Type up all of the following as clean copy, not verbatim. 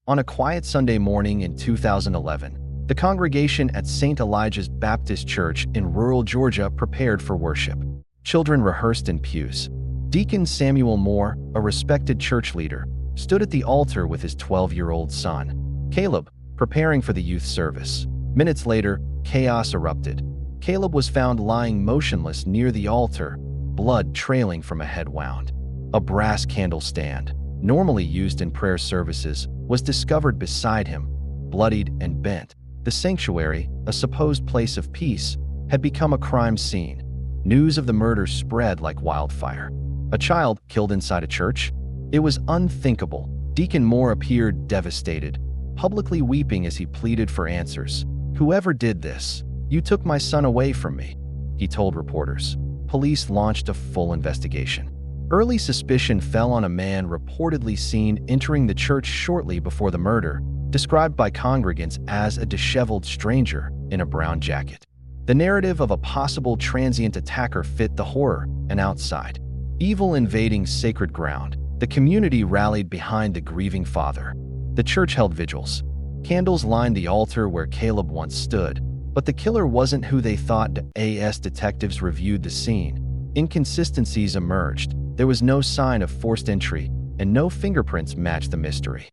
On a quiet Sunday morning in 2011, the congregation at St. Elijah's Baptist Church in rural Georgia prepared for worship. Children rehearsed in pews. Deacon Samuel Moore, a respected church leader, stood at the altar with his 12-year-old son, Caleb, preparing for the youth service. Minutes later, chaos erupted. Caleb was found lying motionless near the altar, blood trailing from a head wound. A brass candle stand, normally used in prayer services, was discovered beside him, bloodied and bent. The sanctuary, a supposed place of peace, had become a crime scene. News of the murder spread like wildfire. A child killed inside a church? It was unthinkable. Deacon Moore appeared devastated, publicly weeping as he pleaded for answers. "Whoever did this, you took my son away from me," he told reporters. Police launched a full investigation. Early suspicion fell on a man reportedly seen entering the church shortly before the murder, described by congregants as a disheveled stranger in a brown jacket. The narrative of a possible transient attacker fit the horror and outside. Evil invading sacred ground, the community rallied behind the grieving father. The church held vigils. Candles lined the altar where Caleb once stood, but the killer wasn't who they thought. As detectives reviewed the scene, inconsistencies emerged. There was no sign of forced entry, and no fingerprints matched the mystery.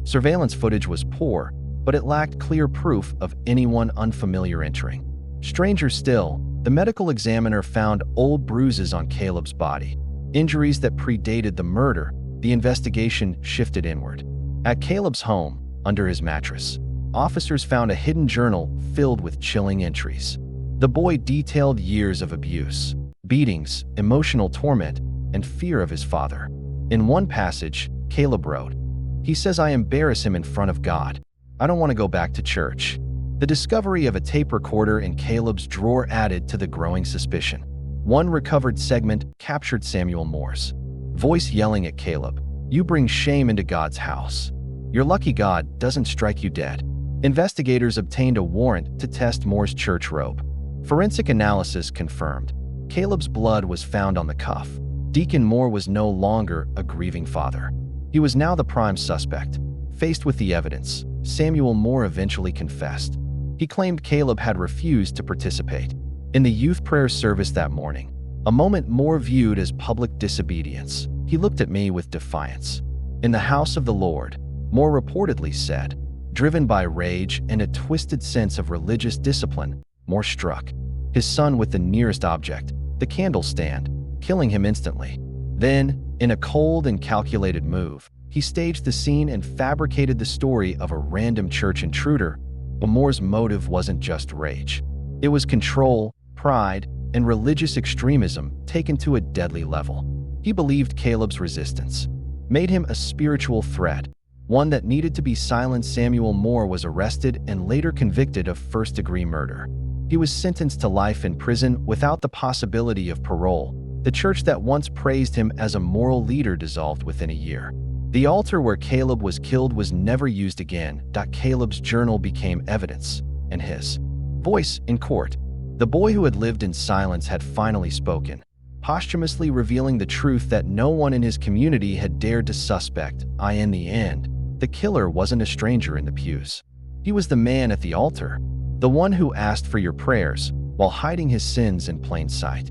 Surveillance footage was poor, but it lacked clear proof of anyone unfamiliar entering. Stranger still, the medical examiner found old bruises on Caleb's body, injuries that predated the murder. The investigation shifted inward. At Caleb's home, under his mattress, officers found a hidden journal filled with chilling entries. The boy detailed years of abuse, beatings, emotional torment, and fear of his father. In one passage, Caleb wrote, "He says I embarrass him in front of God. I don't want to go back to church." The discovery of a tape recorder in Caleb's drawer added to the growing suspicion. One recovered segment captured Samuel Moore's voice yelling at Caleb, "You bring shame into God's house. You're lucky God doesn't strike you dead." Investigators obtained a warrant to test Moore's church robe. Forensic analysis confirmed Caleb's blood was found on the cuff. Deacon Moore was no longer a grieving father. He was now the prime suspect. Faced with the evidence, Samuel Moore eventually confessed. He claimed Caleb had refused to participate in the youth prayer service that morning, a moment Moore viewed as public disobedience. "He looked at me with defiance. In the house of the Lord," Moore reportedly said. Driven by rage and a twisted sense of religious discipline, Moore struck his son with the nearest object, the candle stand, killing him instantly. Then, in a cold and calculated move, he staged the scene and fabricated the story of a random church intruder. But Moore's motive wasn't just rage. It was control, pride, and religious extremism taken to a deadly level. He believed Caleb's resistance made him a spiritual threat, one that needed to be silenced. Samuel Moore was arrested and later convicted of first-degree murder. He was sentenced to life in prison without the possibility of parole. The church that once praised him as a moral leader dissolved within a year. The altar where Caleb was killed was never used again. Caleb's journal became evidence, and his voice in court. The boy who had lived in silence had finally spoken, posthumously revealing the truth that no one in his community had dared to suspect. In the end, the killer wasn't a stranger in the pews. He was the man at the altar, the one who asked for your prayers while hiding his sins in plain sight.